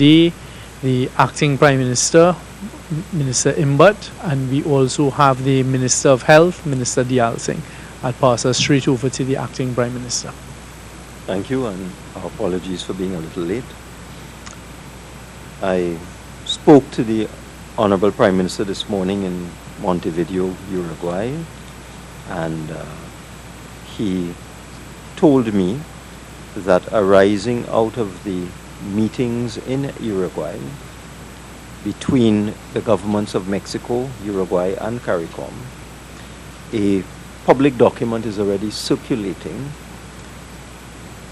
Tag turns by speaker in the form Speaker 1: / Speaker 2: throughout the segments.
Speaker 1: today the Acting Prime Minister, Minister Imbat, and we also have the Minister of Health, Minister Diyal Singh. I'll pass us straight over to the Acting Prime Minister.
Speaker 2: Thank you, and our apologies for being a little late. I spoke to the Honorable Prime Minister this morning in Montevideo, Uruguay, and he told me that arising out of the meetings in Uruguay between the governments of Mexico, Uruguay, and CARICOM, a public document is already circulating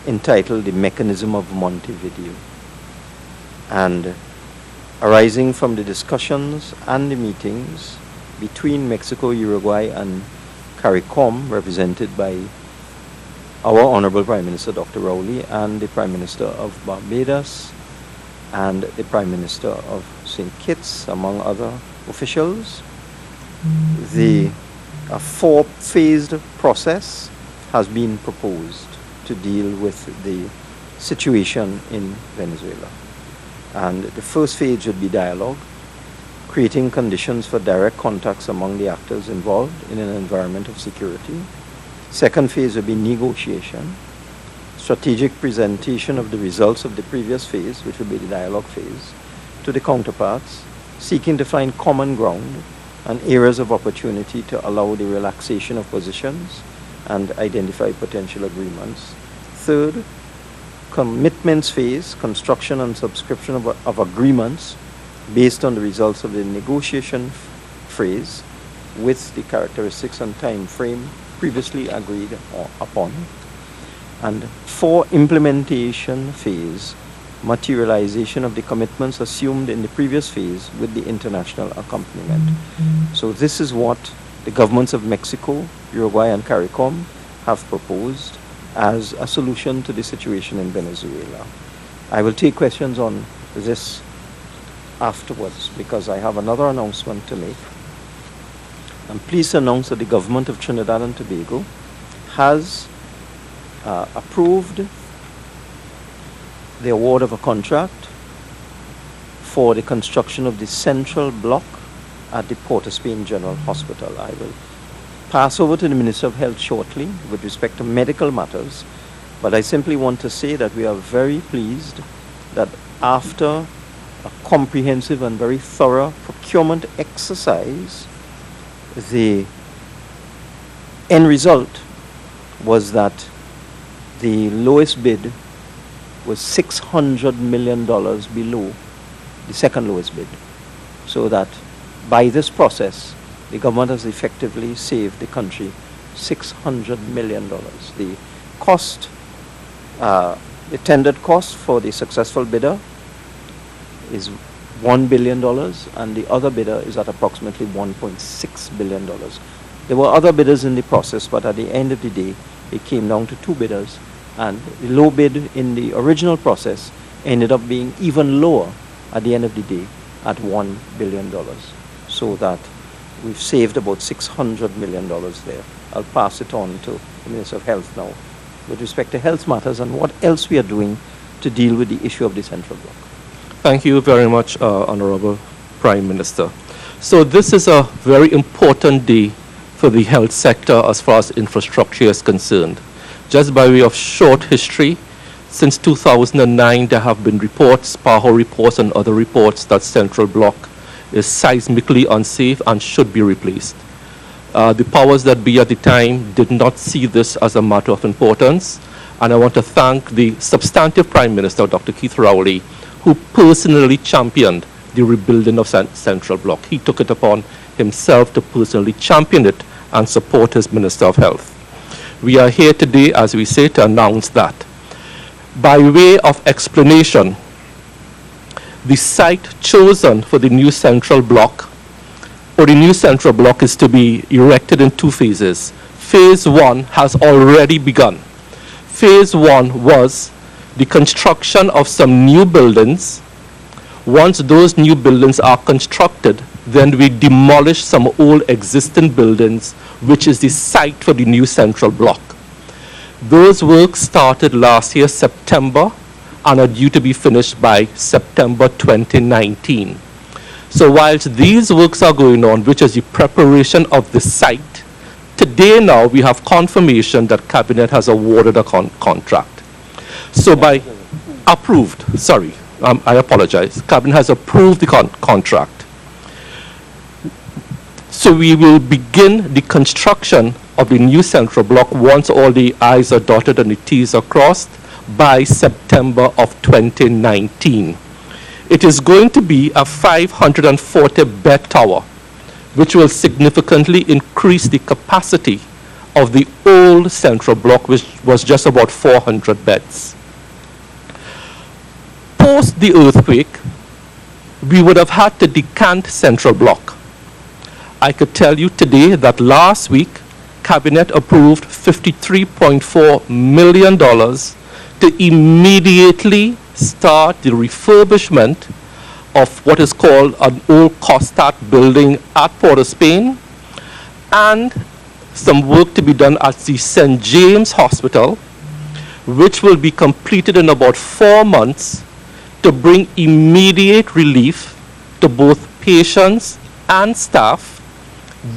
Speaker 2: entitled The Mechanism of Montevideo. And arising from the discussions and the meetings between Mexico, Uruguay, and CARICOM, represented by our Honorable Prime Minister Dr. Rowley and the Prime Minister of Barbados and the Prime Minister of St. Kitts, among other officials, the four-phased process has been proposed to deal with the situation in Venezuela. And the first phase should be dialogue, creating conditions for direct contacts among the actors involved in an environment of security. Second phase will be negotiation, strategic presentation of the results of the previous phase, which will be the dialogue phase, to the counterparts, seeking to find common ground and areas of opportunity to allow the relaxation of positions and identify potential agreements. Third, commitments phase, construction and subscription of agreements based on the results of the negotiation phase with the characteristics and time frame previously agreed upon. And for implementation phase, materialization of the commitments assumed in the previous phase with the international accompaniment. So this is what the governments of Mexico, Uruguay, and CARICOM have proposed as a solution to the situation in Venezuela. I will take questions on this afterwards because I have another announcement to make. I'm pleased to announce that the government of Trinidad and Tobago has approved the award of a contract for the construction of the central block at the Port of Spain General Hospital. I will pass over to the Minister of Health shortly with respect to medical matters, but I simply want to say that we are very pleased that after a comprehensive and very thorough procurement exercise, the end result was that the lowest bid was $600 million below the second lowest bid. So that by this process, the government has effectively saved the country $600 million. The cost, the tendered cost for the successful bidder is $1 billion, and the other bidder is at approximately $1.6 billion. There were other bidders in the process, but at the end of the day, it came down to two bidders, and the low bid in the original process ended up being even lower at the end of the day at $1 billion. So that we've saved about $600 million there. I'll pass it on to the Minister of Health now with respect to health matters and what else we are doing to deal with the issue of the central block.
Speaker 3: Thank you very much, Honorable Prime Minister. So this is a very important day for the health sector as far as infrastructure is concerned. Just by way of short history, since 2009 there have been reports, PAHO reports and other reports that Central Block is seismically unsafe and should be replaced. The powers that be at the time did not see this as a matter of importance, and I want to thank the substantive Prime Minister, Dr. Keith Rowley, who personally championed the rebuilding of Central Block. He took it upon himself to personally champion it and support his Minister of Health. We are here today, as we say, to announce that. By way of explanation, the site chosen for the new Central Block, or the new Central Block, is to be erected in two phases. Phase 1 has already begun. Phase 1 was the construction of some new buildings. Once those new buildings are constructed, then we demolish some old existing buildings, which is the site for the new Central Block. Those works started last year, September, and are due to be finished by September 2019. So whilst these works are going on, which is the preparation of the site, today now we have confirmation that Cabinet has awarded a contract. So by approved, sorry, I apologize. Cabinet has approved the contract. So we will begin the construction of the new central block once all the I's are dotted and the T's are crossed by September of 2019. It is going to be a 540-bed tower, which will significantly increase the capacity of the old central block, which was just about 400 beds. Post the earthquake, we would have had to decant central block. I could tell you today that last week, Cabinet approved $53.4 million to immediately start the refurbishment of what is called an old Costat building at Port of Spain, and some work to be done at the St. James Hospital, which will be completed in about 4 months to bring immediate relief to both patients and staff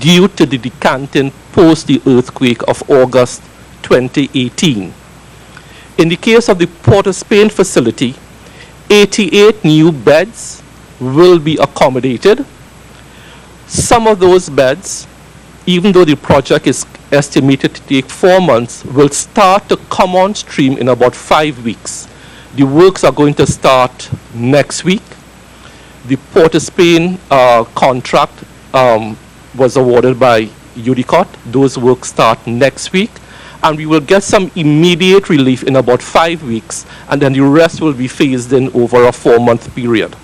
Speaker 3: due to the decanting post the earthquake of August 2018. In the case of the Port of Spain facility, 88 new beds will be accommodated. Some of those beds, even though the project is estimated to take 4 months, will start to come on stream in about 5 weeks. The works are going to start next week. The Port of Spain contract was awarded by UDCOT. Those works start next week, and we will get some immediate relief in about 5 weeks, and then the rest will be phased in over a 4-month period.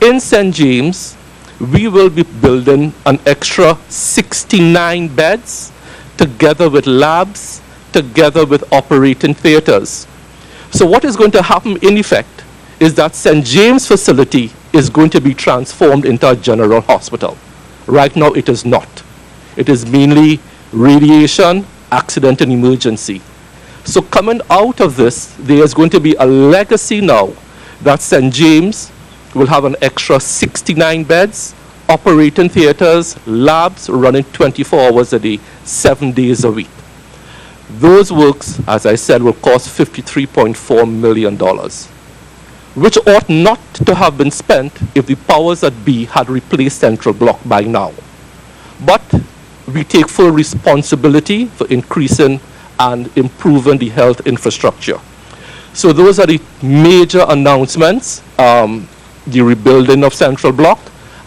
Speaker 3: In St. James, we will be building an extra 69 beds, together with labs, together with operating theaters. So what is going to happen in effect is that St. James facility is going to be transformed into a general hospital. Right now, it is not. It is mainly radiation, accident, and emergency. So coming out of this, there is going to be a legacy now that St. James will have an extra 69 beds, operating theaters, labs running 24 hours a day, 7 days a week. Those works, as I said, will cost $53.4 million, which ought not to have been spent if the powers that be had replaced Central Block by now. But we take full responsibility for increasing and improving the health infrastructure. So those are the major announcements, the rebuilding of Central Block,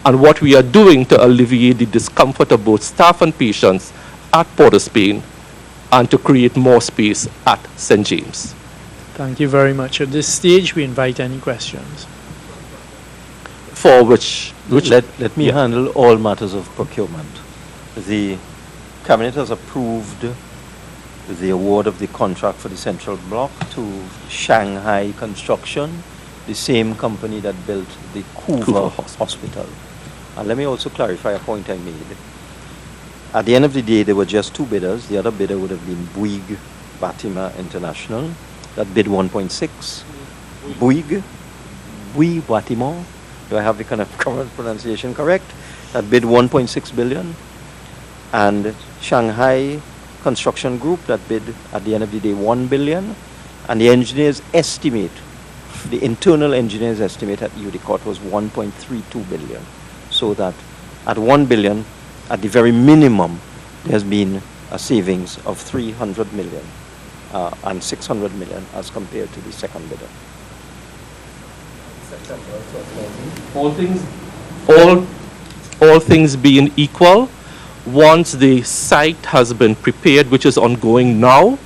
Speaker 3: and what we are doing to alleviate the discomfort of both staff and patients at Port of Spain and to create more space at St. James.
Speaker 1: Thank you very much. At this stage, we invite any questions.
Speaker 3: For which
Speaker 2: Let me handle all matters of procurement. The Cabinet has approved the award of the contract for the Central Block to Shanghai Construction, the same company that built the Couva Hospital. And let me also clarify a point I made. At the end of the day, there were just 2 bidders. The other bidder would have been Bouygues Bâtiment International, that bid 1.6. Bouygues Bâtiment, do I have the correct pronunciation correct? That bid 1.6 billion. And Shanghai Construction Group, that bid at the end of the day 1 billion. And the engineers estimate, the internal engineers estimate at UDCOT was 1.32 billion. So that at 1 billion, at the very minimum, there's been a savings of 300 million and 600 million as compared to the second bidder.
Speaker 3: All things being equal, once the site has been prepared, which is ongoing now,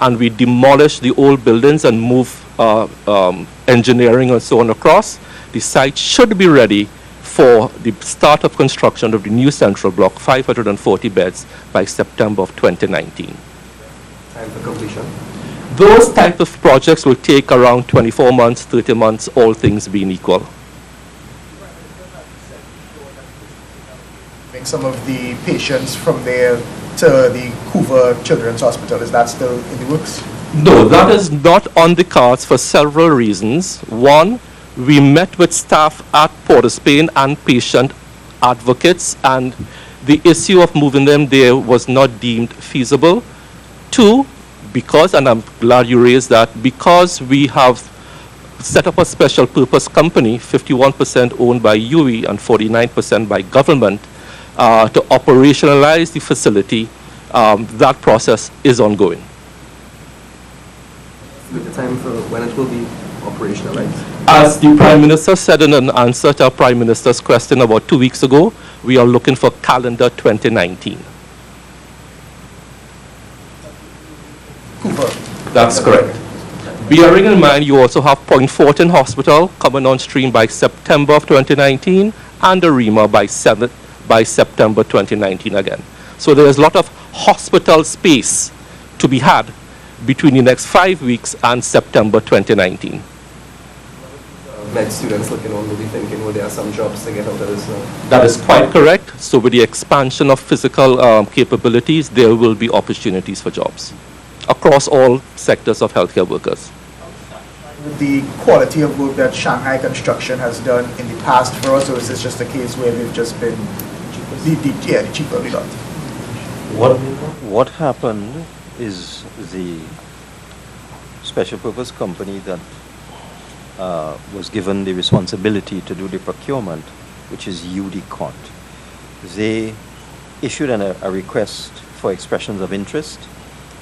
Speaker 3: and we demolish the old buildings and move engineering and so on across, the site should be ready for the start of construction of the new Central Block, 540 beds, by September of 2019.
Speaker 4: Time for completion?
Speaker 3: Those type of projects will take around 24 months, 30 months, all things being equal.
Speaker 4: Some of the patients from there to the Couva Children's Hospital, is that still in the works?
Speaker 3: No, that is not on the cards for several reasons. One, we met with staff at Port of Spain and patient advocates, and the issue of moving them there was not deemed feasible. Two, because, and I'm glad you raised that, because we have set up a special purpose company, 51% owned by UE and 49% by government, to operationalize the facility. That process is ongoing.
Speaker 4: With the time for when it will be operationalized?
Speaker 3: As the Prime Minister said in an answer to a Prime Minister's question about 2 weeks ago, we are looking for calendar 2019.
Speaker 4: Cooper.
Speaker 3: That's correct. Bearing in mind, you also have Point Fortin Hospital coming on stream by September of 2019 and the REMA by September 2019 again. So there is a lot of hospital space to be had between the next 5 weeks and September 2019.
Speaker 4: Med students looking on will be thinking, well, there are some jobs to get out of this now.
Speaker 3: That is quite correct. So with the expansion of physical capabilities, there will be opportunities for jobs across all sectors of healthcare workers.
Speaker 5: The quality of work that Shanghai Construction has done in the past for us, or is this just a case where they've just been the cheaper we got?
Speaker 2: What happened is the special purpose company that was given the responsibility to do the procurement, which is UDCONT. They issued a request for expressions of interest.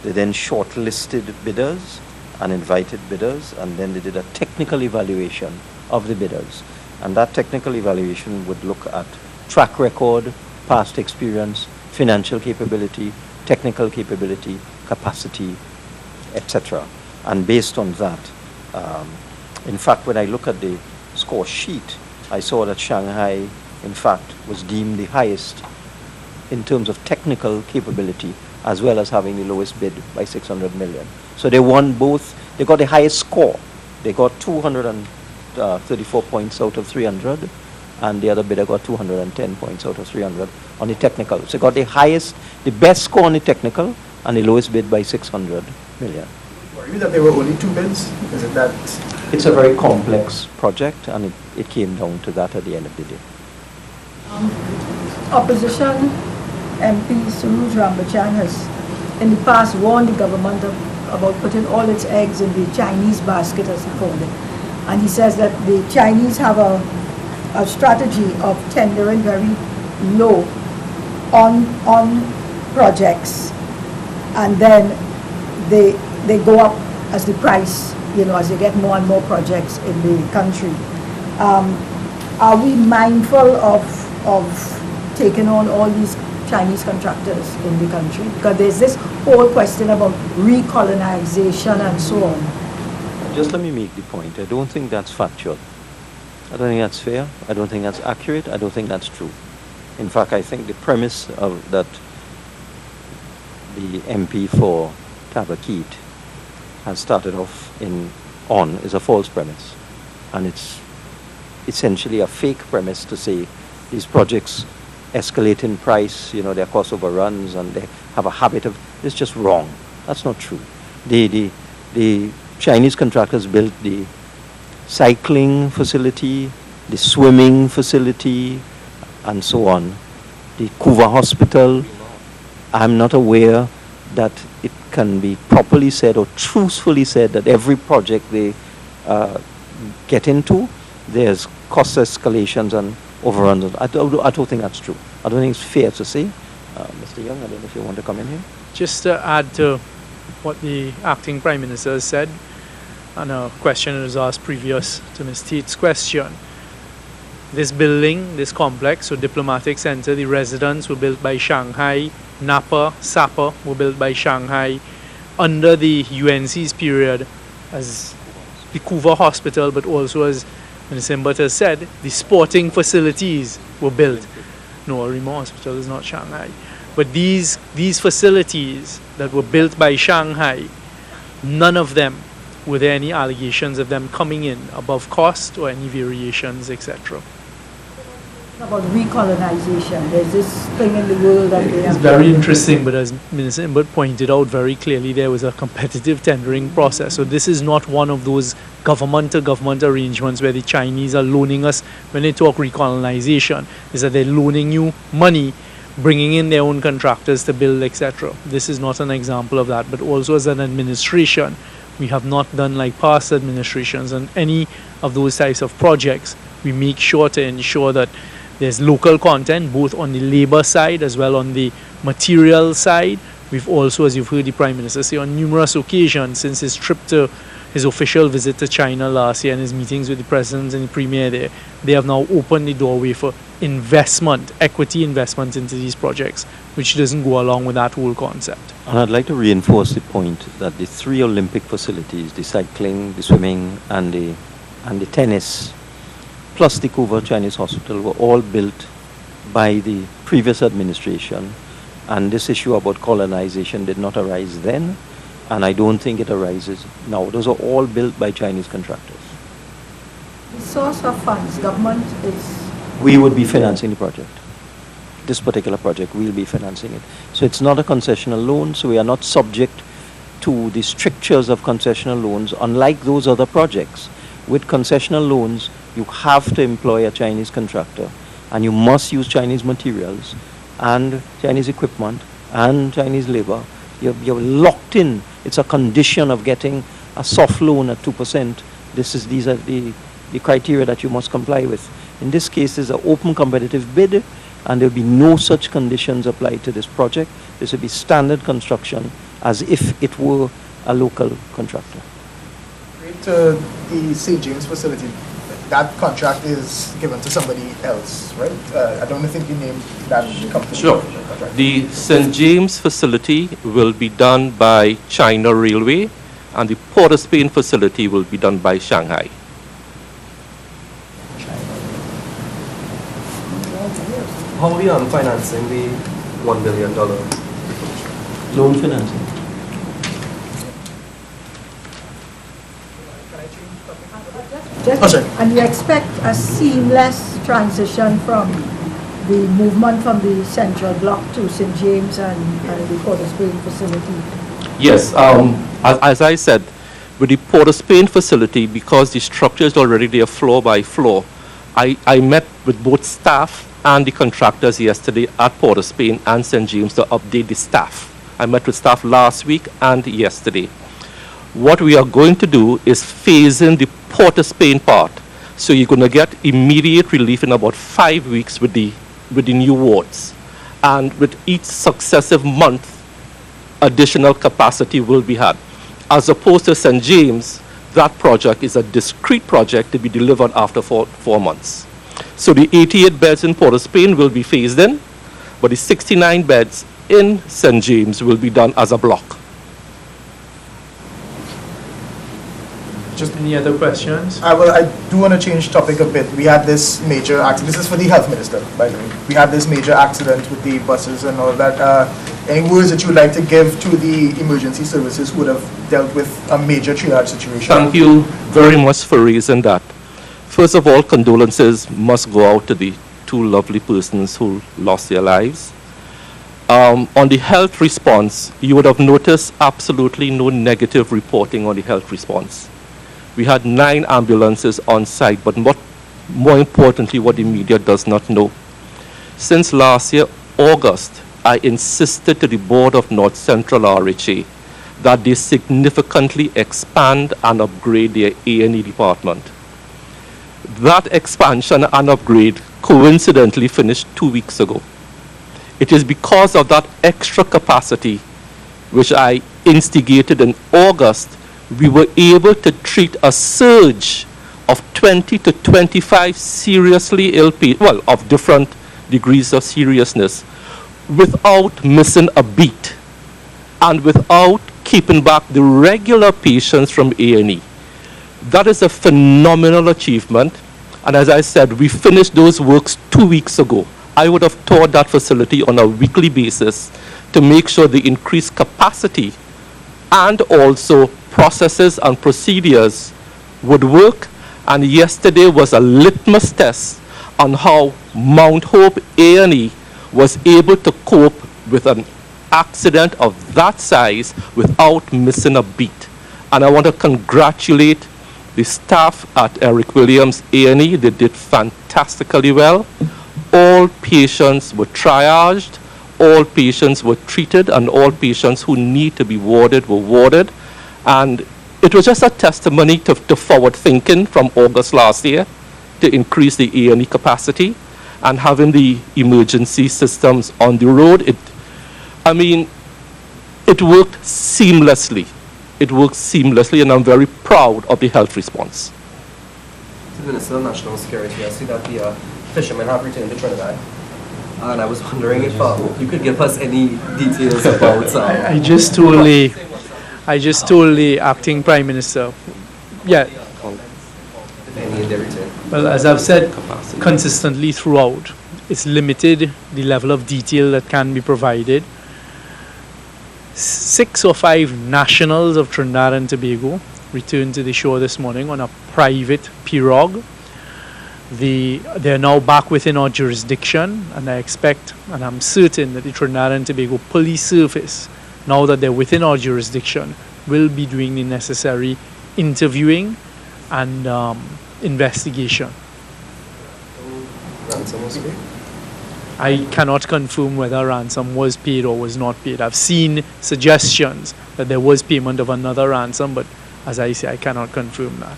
Speaker 2: They then shortlisted bidders and invited bidders, and then they did a technical evaluation of the bidders. And that technical evaluation would look at track record, past experience, financial capability, technical capability, capacity, etc. And based on that, in fact, when I look at the score sheet, I saw that Shanghai, in fact, was deemed the highest in terms of technical capability, as well as having the lowest bid by 600 million. So they won both. They got the highest score. They got 234 points out of 300, and the other bidder got 210 points out of 300 on the technical. So they got the highest, the best score on the technical, and the lowest bid by 600 million.
Speaker 5: Worry that there were only two bids? Is it that?
Speaker 2: It's a very complex project, and it came down to that at the end of the day.
Speaker 6: Opposition MP Suruj Rambachan has in the past warned the government about putting all its eggs in the Chinese basket, as he called it. And he says that the Chinese have a strategy of tendering very low on projects, and then they go up as the price, as you get more and more projects in the country. Are we mindful of taking on all these Chinese contractors in the country? Because there's this whole question about recolonization and so on.
Speaker 2: Just let me make the point. I don't think that's factual. I don't think that's fair. I don't think that's accurate. I don't think that's true. In fact, I think the premise of that the MP for Tabaquite has started off on is a false premise. And it's essentially a fake premise to say these projects escalate in price, their cost overruns, and they have a habit of, it's just wrong. That's not true. The Chinese contractors built the cycling facility, the swimming facility, and so on. The Kuva Hospital, I'm not aware that it can be properly said or truthfully said that every project they get into, there's cost escalations and overruns. I don't think that's true. I don't think it's fair to say. Mr. Young, I don't know if you want to come in here.
Speaker 1: Just to add to what the acting Prime Minister has said, and a question was asked previous to Ms. Tate's question. This building, this complex, so Diplomatic Center, the residents were built by Shanghai, Napa, Sapa were built by Shanghai under the UNC's period as the Kuva Hospital, but also as Minister Imbert has said, the sporting facilities were built. No, Rima Hospital is not Shanghai. But these facilities that were built by Shanghai, none of them were there any allegations of them coming in above cost or any variations, etc.
Speaker 6: About recolonization, there's this thing in the world that they
Speaker 1: It's
Speaker 6: have.
Speaker 1: very interesting, but as Minister Imbert pointed out very clearly, there was a competitive tendering process. So this is not one of those government-to-government arrangements where the Chinese are loaning us. When they talk recolonization, is that they're loaning you money, bringing in their own contractors to build, etc. This is not an example of that. But also as an administration, we have not done like past administrations and any of those types of projects. We make sure to ensure that there's local content, both on the labor side as well on the material side. We've also, as you've heard the Prime Minister say on numerous occasions since his trip to his official visit to China last year and his meetings with the President and the Premier there, they have now opened the doorway for investment, equity investment into these projects, which doesn't go along with that whole concept.
Speaker 2: And I'd like to reinforce the point that the 3 Olympic facilities, the cycling, the swimming, and the tennis, plus the Covert Chinese Hospital, were all built by the previous administration. And this issue about colonization did not arise then, and I don't think it arises now. Those are all built by Chinese contractors.
Speaker 6: The source of funds, government is.
Speaker 2: We would be financing the project. This particular project, we'll be financing it. So it's not a concessional loan, so we are not subject to the strictures of concessional loans, unlike those other projects. With concessional loans, you have to employ a Chinese contractor, and you must use Chinese materials and Chinese equipment and Chinese labor. You're locked in. It's a condition of getting a soft loan at 2%. These are the criteria that you must comply with. In this case, it's an open competitive bid, and there'll be no such conditions applied to this project. This will be standard construction as if it were a local contractor.
Speaker 5: To the St. James facility, that contract is given to somebody else, right? I don't think you named that company.
Speaker 3: Sure. The St. James facility will be done by China Railway, and the Port of Spain facility will be done by Shanghai.
Speaker 4: How are we financing the $1 billion?
Speaker 2: Loan financing.
Speaker 6: And you expect a seamless transition from the movement from the central block to St. James and the Port of Spain facility?
Speaker 3: Yes, as I said, with the Port of Spain facility, because the structure is already there floor by floor, I met with both staff and the contractors yesterday at Port of Spain and St. James to update the staff. I met with staff last week and yesterday. What we are going to do is phase in the Port of Spain part. So you're going to get immediate relief in about 5 weeks with the new wards. And with each successive month, additional capacity will be had. As opposed to St. James, that project is a discrete project to be delivered after 4 months. So the 88 beds in Port of Spain will be phased in, but the 69 beds in St. James will be done as a block.
Speaker 5: Just
Speaker 1: Any other questions?
Speaker 5: I do want to change topic a bit. We had this major accident. This is for the health minister, by the way. We had this major accident with the buses and all that. Any words that you would like to give to the emergency services who would have dealt with a major triage situation?
Speaker 3: Thank you very much for raising that. First of all, condolences must go out to the 2 lovely persons who lost their lives. On the health response, you would have noticed absolutely no negative reporting on the health response. We had 9 ambulances on site, but more importantly, what the media does not know. Since last year, August, I insisted to the board of North Central RHA that they significantly expand and upgrade their A&E department. That expansion and upgrade coincidentally finished 2 weeks ago. It is because of that extra capacity, which I instigated in August, we were able to treat a surge of 20 to 25 seriously ill people, of different degrees of seriousness, without missing a beat and without keeping back the regular patients from A&E. That is a phenomenal achievement, and as I said, we finished those works 2 weeks ago. I would have toured that facility on a weekly basis to make sure the increased capacity and also processes and procedures would work, and yesterday was a litmus test on how Mount Hope A&E was able to cope with an accident of that size without missing a beat. And I want to congratulate the staff at Eric Williams A&E. They did fantastically well. All patients were triaged, all patients were treated, and all patients who need to be warded were warded. And it was just a testimony to forward thinking from August last year to increase the A&E capacity and having the emergency systems on the road. It worked seamlessly. It worked seamlessly, and I'm very proud of the health response.
Speaker 4: To the Minister of National Security, I see that the fishermen have returned to Trinidad. And I was wondering if you could give us any details about
Speaker 1: I just told the acting Prime Minister, yeah,
Speaker 4: if any in their return.
Speaker 1: well, as I've said consistently throughout, it's limited the level of detail that can be provided. 6 or 5 nationals of Trinidad and Tobago returned to the shore this morning on a private pirogue. They're now back within our jurisdiction, and I expect, and I'm certain that the Trinidad and Tobago Police Service, now that they're within our jurisdiction, will be doing the necessary interviewing and investigation.
Speaker 4: Ransom was paid?
Speaker 1: I cannot confirm whether ransom was paid or was not paid. I've seen suggestions that there was payment of another ransom, but as I say, I cannot confirm that.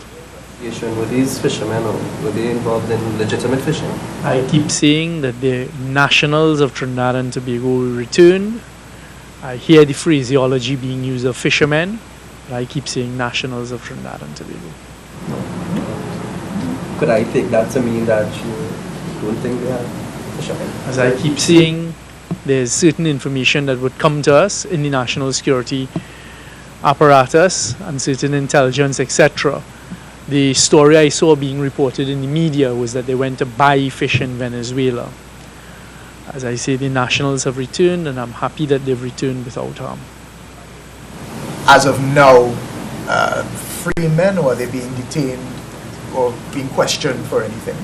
Speaker 4: Were these fishermen, or were they involved in legitimate fishing?
Speaker 1: I keep saying that the nationals of Trinidad and Tobago will return. I hear the phraseology being used of fishermen, but I keep saying nationals of Trinidad and Tobago.
Speaker 4: Could I take that to mean that you don't think they are fishermen?
Speaker 1: As I keep saying, there's certain information that would come to us in the national security apparatus and certain intelligence, etc. The story I saw being reported in the media was that they went to buy fish in Venezuela. As I say, the nationals have returned, and I'm happy that they've returned without harm.
Speaker 5: As of now, free men, or are they being detained or being questioned for anything?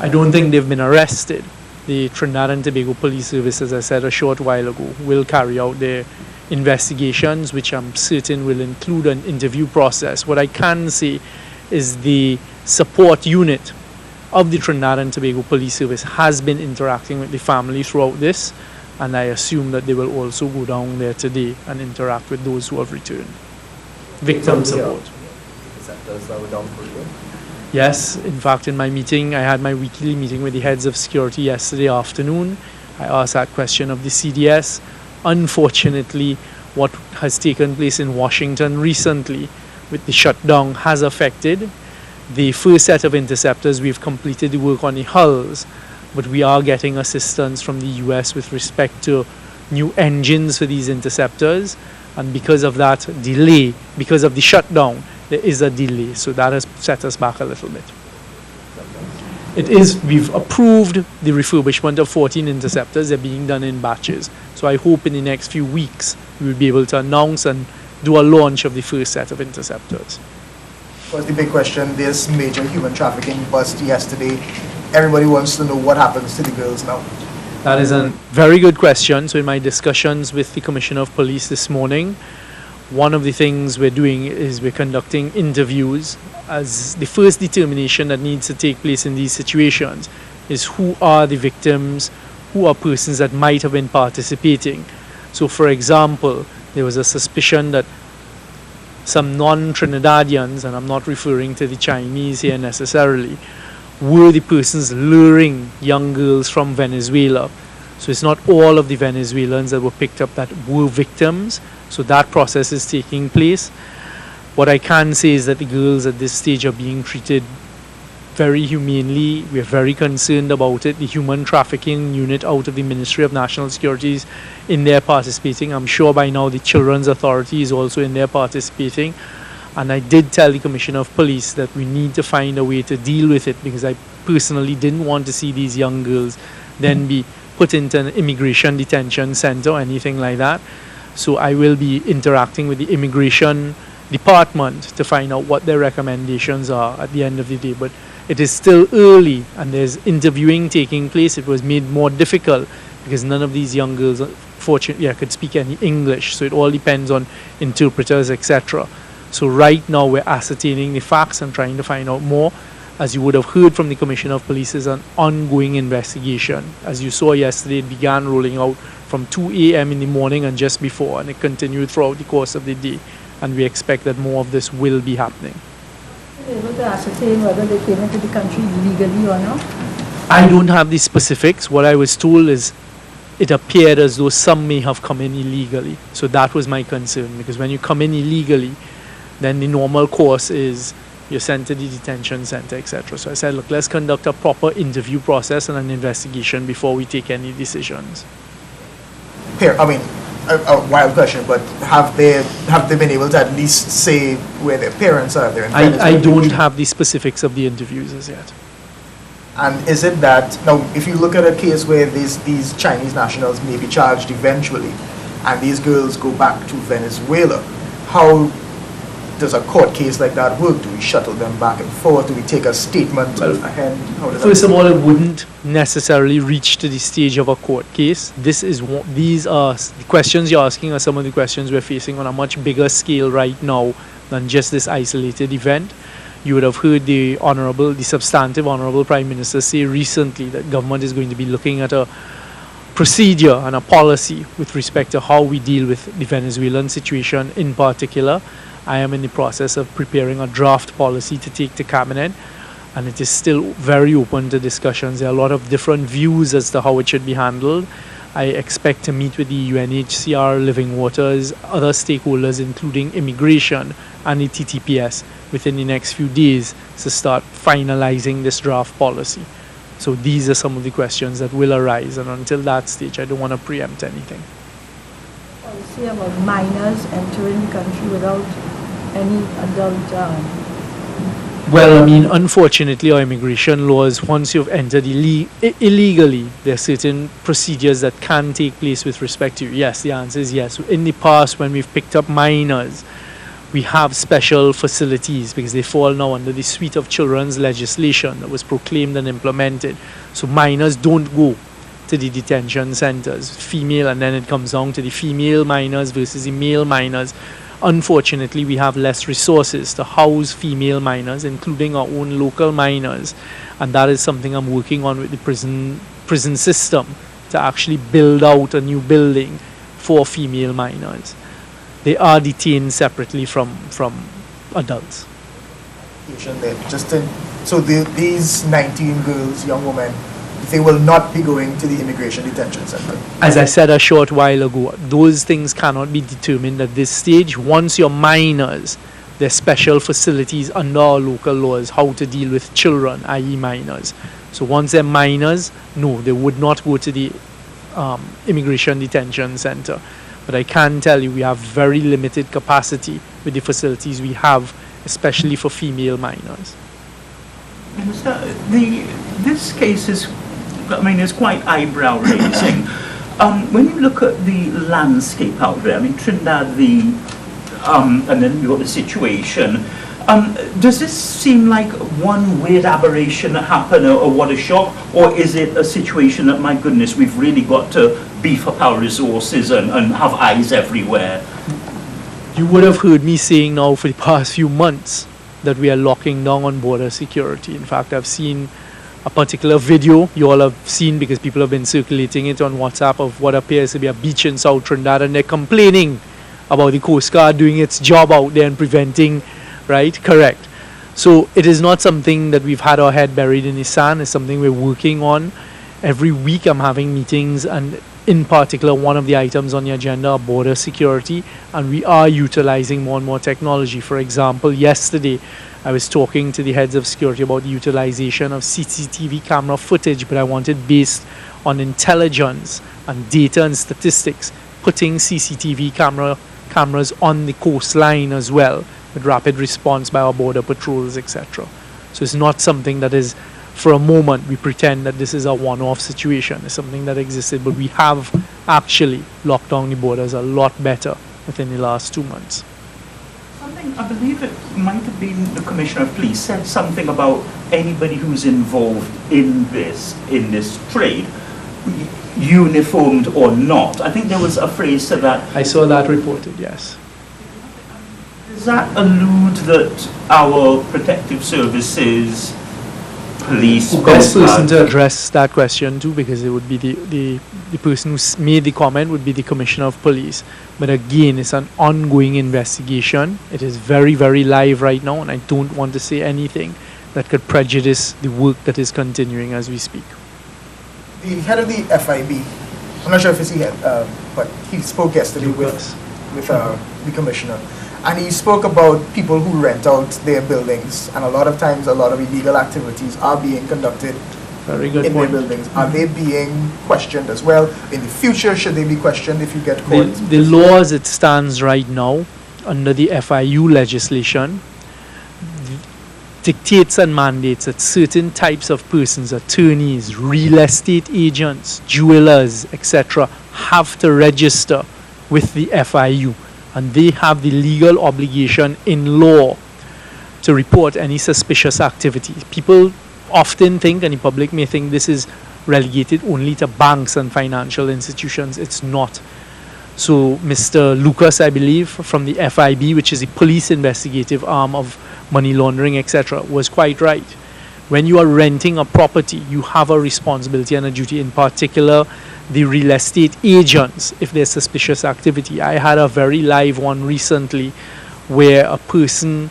Speaker 1: I don't think they've been arrested. The Trinidad and Tobago Police Service, as I said a short while ago, will carry out their investigations, which I'm certain will include an interview process. What I can say is the support unit of the Trinidad and Tobago Police Service has been interacting with the family throughout this, and I assume that they will also go down there today and interact with those who have returned. Victim support.
Speaker 4: Receptors that were down for you?
Speaker 1: Yes, in fact, in my meeting, I had my weekly meeting with the heads of security yesterday afternoon. I asked that question of the CDS. Unfortunately, what has taken place in Washington recently with the shutdown has affected the first set of interceptors. We've completed the work on the hulls, but we are getting assistance from the US with respect to new engines for these interceptors, and because of that delay, because of the shutdown, there is a delay, so that has set us back a little bit. We've approved the refurbishment of 14 interceptors. They're being done in batches, so I hope in the next few weeks we will be able to announce and do a launch of the first set of interceptors.
Speaker 5: Was the big question, this major human trafficking bust yesterday. Everybody wants to know what happens to the girls now.
Speaker 1: That is a very good question. So in my discussions with the Commissioner of Police this morning, one of the things we're doing is we're conducting interviews, as the first determination that needs to take place in these situations is who are the victims, who are persons that might have been participating. So for example, there was a suspicion that some non-Trinidadians, and I'm not referring to the Chinese here necessarily, were the persons luring young girls from Venezuela. So it's not all of the Venezuelans that were picked up that were victims. So that process is taking place. What I can say is that the girls at this stage are being treated very humanely. We're very concerned about it. The human trafficking unit out of the Ministry of National Security is in there participating. I'm sure by now the Children's Authority is also in there participating. And I did tell the Commissioner of Police that we need to find a way to deal with it, because I personally didn't want to see these young girls then be put into an immigration detention center or anything like that. So I will be interacting with the immigration department to find out what their recommendations are at the end of the day. But it is still early and there's interviewing taking place. It was made more difficult because none of these young girls, fortunately, could speak any English. So it all depends on interpreters, etc. So right now we're ascertaining the facts and trying to find out more. As you would have heard from the Commissioner of Police, is an ongoing investigation. As you saw yesterday, it began rolling out from 2 a.m. in the morning and just before, and it continued throughout the course of the day. And we expect that more of this will be happening.
Speaker 6: Are you able to ascertain whether they came into the country legally or not?
Speaker 1: I don't have the specifics. What I was told is it appeared as though some may have come in illegally. So that was my concern, because when you come in illegally, then the normal course is you're sent to the detention center, etc. So I said, look, let's conduct a proper interview process and an investigation before we take any decisions.
Speaker 5: Here, I mean, a wild question, but have they been able to at least say where their parents are?
Speaker 1: I don't have the specifics of the interviews as yet.
Speaker 5: And is it that, now, if you look at a case where these Chinese nationals may be charged eventually, and these girls go back to Venezuela, how does a court case like that work? Do we shuttle them back and forth? Do we take a statement ahead?
Speaker 1: First of all, it wouldn't necessarily reach to the stage of a court case. These are the questions you're asking are some of the questions we're facing on a much bigger scale right now than just this isolated event. You would have heard the substantive Honorable Prime Minister say recently that government is going to be looking at a procedure and a policy with respect to how we deal with the Venezuelan situation in particular. I am in the process of preparing a draft policy to take to Cabinet, and it is still very open to discussions. There are a lot of different views as to how it should be handled. I expect to meet with the UNHCR, Living Waters, other stakeholders, including immigration and the TTPS, within the next few days to start finalizing this draft policy. So these are some of the questions that will arise, and until that stage, I don't want to preempt anything.
Speaker 6: Policy about minors entering the country without any adult.
Speaker 1: Well, I mean, unfortunately, our immigration laws, once you've entered illegally, there are certain procedures that can take place with respect to you. Yes, the answer is yes. In the past, when we've picked up minors, we have special facilities because they fall now under the suite of children's legislation that was proclaimed and implemented. So minors don't go to the detention centers, female, and then it comes down to the female minors versus the male minors. Unfortunately, we have less resources to house female minors, including our own local minors, and that is something I'm working on with the prison system to actually build out a new building for female minors. They are detained separately from adults.
Speaker 5: So these 19 girls, young women, they will not be going to the immigration detention center.
Speaker 1: As I said a short while ago, those things cannot be determined at this stage. Once you're minors, there's special facilities under our local laws how to deal with children, i.e. minors. So once they're minors, no, they would not go to the immigration detention center. But I can tell you we have very limited capacity with the facilities we have, especially for female minors.
Speaker 7: Minister, this case is quite eyebrow raising. When you look at the landscape out there, Trinidad, and then you got the situation, does this seem like one weird aberration that happened, or what a shock, or is it a situation that, my goodness, we've really got to beef up our resources and have eyes everywhere?
Speaker 1: You would have heard me saying now for the past few months that we are locking down on border security. In fact, I've seen a particular video you all have seen because people have been circulating it on WhatsApp of what appears to be a beach in South Trinidad, and they're complaining about the Coast Guard doing its job out there and preventing, right? Correct. So it is not something that we've had our head buried in the sand. It's something we're working on. Every week I'm having meetings, and in particular, one of the items on the agenda are border security, and we are utilizing more and more technology. For example, yesterday I was talking to the heads of security about the utilization of CCTV camera footage, but I wanted based on intelligence and data and statistics, putting CCTV cameras on the coastline as well, with rapid response by our border patrols, etc. So it's not something that is, for a moment, we pretend that this is a one-off situation. It's something that existed, but we have actually locked down the borders a lot better within the last 2 months.
Speaker 7: Something I believe it might have been the Commissioner of Police said something about anybody who's involved in this trade, uniformed or not. I think there was a phrase to that.
Speaker 1: I saw that reported, yes.
Speaker 7: Does that allude that our protective services, police,
Speaker 1: The
Speaker 7: Coast
Speaker 1: best person
Speaker 7: Guard-
Speaker 1: to address that question too, because it would be the person who made the comment would be the Commissioner of Police. But again, it's an ongoing investigation. It is very, very live right now, and I don't want to say anything that could prejudice the work that is continuing as we speak.
Speaker 5: The head of the FIB, I'm not sure if it's he head, but he spoke yesterday
Speaker 1: Lucas.
Speaker 5: with the commissioner. And he spoke about people who rent out their buildings, and a lot of times a lot of illegal activities are being conducted
Speaker 1: Very good
Speaker 5: in
Speaker 1: point.
Speaker 5: their buildings. Are they being questioned as well? In the future, should they be questioned if you get caught?
Speaker 1: The law as it stands right now, under the FIU legislation, dictates and mandates that certain types of persons, attorneys, real estate agents, jewelers, etc., have to register with the FIU, and they have the legal obligation in law to report any suspicious activity. People often think, and the public may think, this is relegated only to banks and financial institutions. It's not. So Mr. Lucas, I believe, from the FIB, which is the police investigative arm of money laundering, etc., was quite right. When you are renting a property, you have a responsibility and a duty, in particular the real estate agents, if there's suspicious activity. I had a very live one recently where a person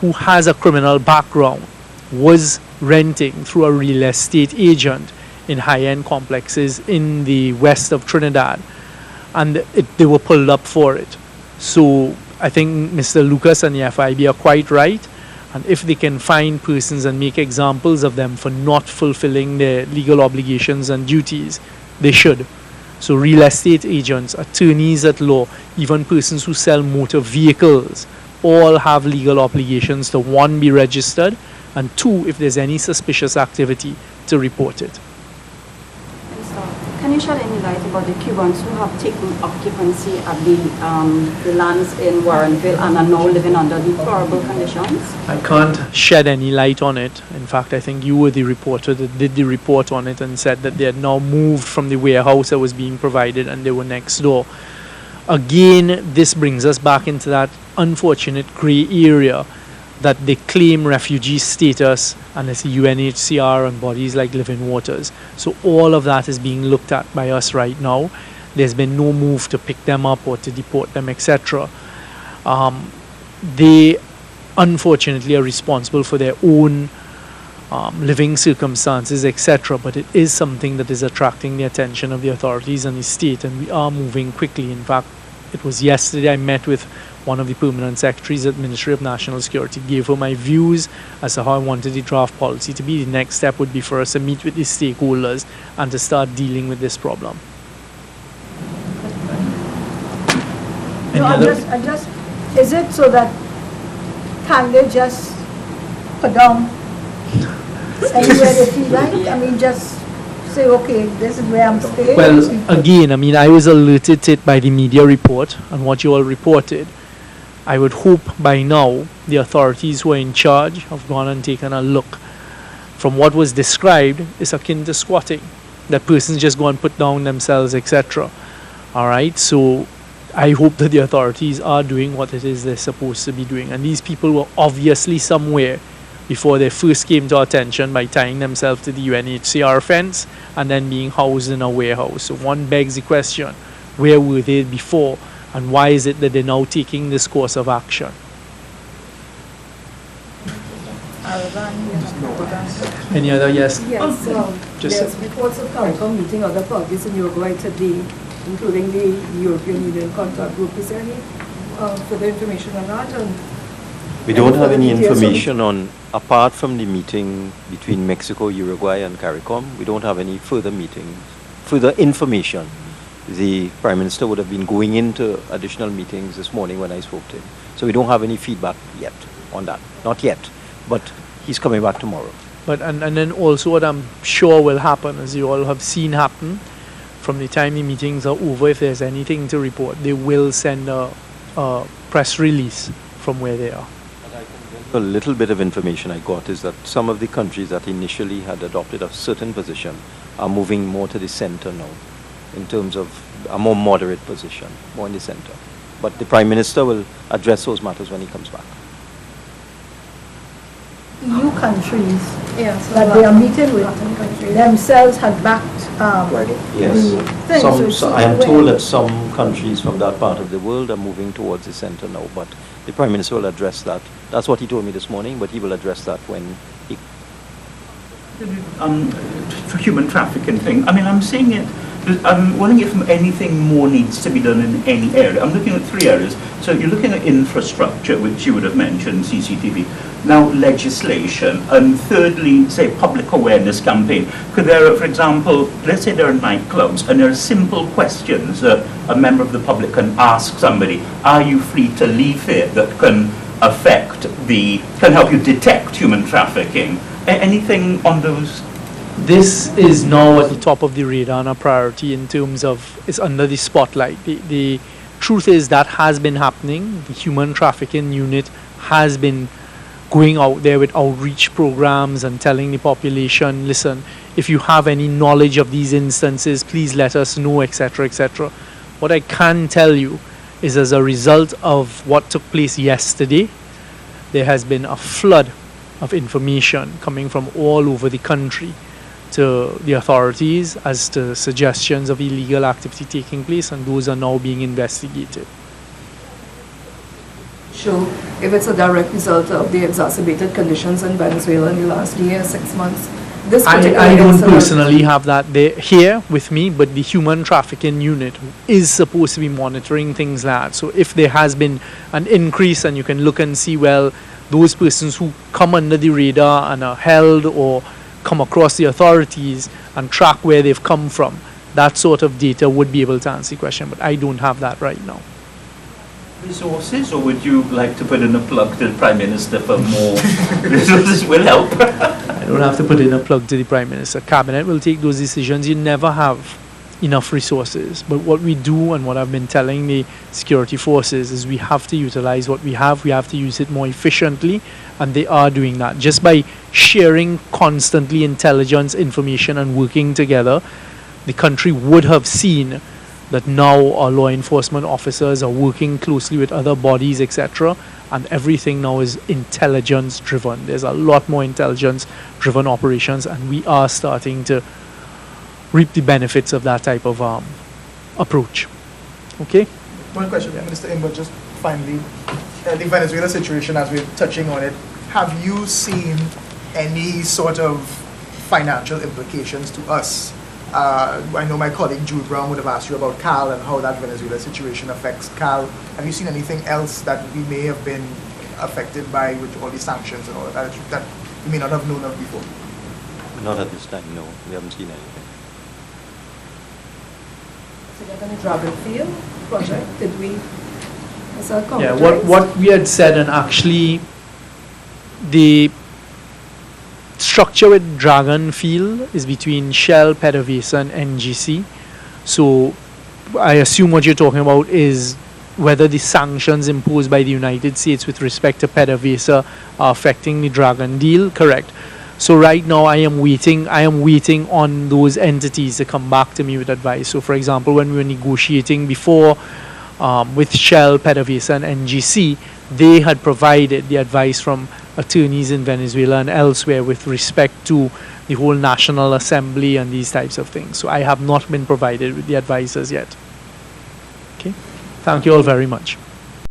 Speaker 1: who has a criminal background was renting through a real estate agent in high-end complexes in the west of Trinidad, and they were pulled up for it. So I think Mr. Lucas and the FIB are quite right, and if they can find persons and make examples of them for not fulfilling their legal obligations and duties, they should. So real estate agents, attorneys at law, even persons who sell motor vehicles, all have legal obligations to, one, be registered, and two, if there's any suspicious activity, to report it.
Speaker 8: Can you shed any light about the Cubans who have taken occupancy at the lands in Warrenville and are now living under deplorable conditions?
Speaker 1: I can't shed any light on it. In fact, I think you were the reporter that did the report on it and said that they had now moved from the warehouse that was being provided and they were next door. Again, this brings us back into that unfortunate grey area that they claim refugee status, and it's the UNHCR and bodies like Living Waters. So all of that is being looked at by us right now. There's been no move to pick them up or to deport them, etc. They unfortunately are responsible for their own living circumstances, etc. But it is something that is attracting the attention of the authorities and the state, and we are moving quickly. In fact, it was yesterday I met with one of the permanent secretaries at Ministry of National Security, gave her my views as to how I wanted the draft policy to be. The next step would be for us to meet with the stakeholders and to start dealing with this problem. Any
Speaker 6: No,
Speaker 1: other?
Speaker 6: I just, is it so that can they just put down anywhere they feel like? I mean, just say, okay, this is where I'm staying.
Speaker 1: Well, again, I mean, I was alerted to it by the media report and what you all reported. I would hope by now the authorities who are in charge have gone and taken a look. From what was described, it's akin to squatting. That persons just go and put down themselves, etc. Alright, so I hope that the authorities are doing what it is they're supposed to be doing. And these people were obviously somewhere before they first came to our attention by tying themselves to the UNHCR fence and then being housed in a warehouse. So one begs the question, where were they before? And why is it that they're now taking this course of action? Any other? Yes.
Speaker 6: Yes,
Speaker 1: Just
Speaker 6: there's reports of CARICOM meeting other parties in Uruguay today, including the European Union Contact Group. Is there any further information on that?
Speaker 2: We don't have any
Speaker 6: Details on it?
Speaker 2: information on, apart from the meeting between Mexico, Uruguay and CARICOM, we don't have any further meetings, further information. The Prime Minister would have been going into additional meetings this morning when I spoke to him. So we don't have any feedback yet on that. Not yet, but he's coming back tomorrow.
Speaker 1: But and then also what I'm sure will happen, as you all have seen happen, from the time the meetings are over, if there's anything to report, they will send a press release from where they are.
Speaker 2: A little bit of information I got is that some of the countries that initially had adopted a certain position are moving more to the center now, in terms of a more moderate position, more in the center. But the Prime Minister will address those matters when he comes back.
Speaker 6: EU countries
Speaker 8: Yes.
Speaker 6: that they are meeting with themselves had backed
Speaker 2: Yes.
Speaker 6: the thing.
Speaker 2: So I am told that some countries from that part of the world are moving towards the center now, but the Prime Minister will address that. That's what he told me this morning, but he will address that when he...
Speaker 7: For human trafficking thing, I mean, I'm seeing it, I'm wondering if anything more needs to be done in any area. I'm looking at 3 areas. So you're looking at infrastructure, which you would have mentioned, CCTV. Now, legislation. And thirdly, say, public awareness campaign. Could there, for example, let's say there are nightclubs and there are simple questions a member of the public can ask somebody. Are you free to leave here? That can can help you detect human trafficking. Anything on those?
Speaker 1: This is now at the top of the radar and a priority in terms of it's under the spotlight. The truth is that has been happening. The human trafficking unit has been going out there with outreach programs and telling the population, listen, if you have any knowledge of these instances, please let us know, etc., etc. What I can tell you is, as a result of what took place yesterday, there has been a flood of information coming from all over the country to the authorities as to suggestions of illegal activity taking place, and those are now being investigated.
Speaker 9: Sure, if it's a direct result of the exacerbated conditions in Venezuela in the last year, 6 months. This particular
Speaker 1: I don't
Speaker 9: incident-
Speaker 1: personally have that there here with me, but the human trafficking unit is supposed to be monitoring things like that. So if there has been an increase, and you can look and see, well, those persons who come under the radar and are held or come across the authorities and track where they've come from, that sort of data would be able to answer the question, but I don't have that right now.
Speaker 7: Resources, or would you like to put in a plug to the Prime Minister for more resources will help?
Speaker 1: I don't have to put in a plug to the Prime Minister. Cabinet will take those decisions. You never have enough resources. But what we do, and what I've been telling the security forces, is we have to utilize what we have. We have to use it more efficiently, and they are doing that. Just by sharing constantly intelligence, information, and working together, the country would have seen that now our law enforcement officers are working closely with other bodies, etc., and everything now is intelligence driven. There's a lot more intelligence driven operations, and we are starting to reap the benefits of that type of approach. Okay?
Speaker 5: One question, Minister Imber, just finally, the Venezuela situation, as we're touching on it, have you seen any sort of financial implications to us? I know my colleague Jude Brown would have asked you about CAL and how that Venezuela situation affects CAL. Have you seen anything else that we may have been affected by with all the sanctions and all of that that we may not have known of before?
Speaker 2: Not at this time, no. We haven't seen anything.
Speaker 9: So they're going to Dragon Field project, did we? Is that
Speaker 1: Yeah,
Speaker 9: correct?
Speaker 1: what we had said, and actually the structure with Dragon Field is between Shell, PDVSA, and NGC. So I assume what you're talking about is whether the sanctions imposed by the United States with respect to PDVSA are affecting the Dragon deal. Correct. So right now I am waiting on those entities to come back to me with advice. So for example, when we were negotiating before with Shell, PDVSA, and NGC, they had provided the advice from attorneys in Venezuela and elsewhere with respect to the whole National Assembly and these types of things. So I have not been provided with the advice as yet. Okay. Thank you all very much.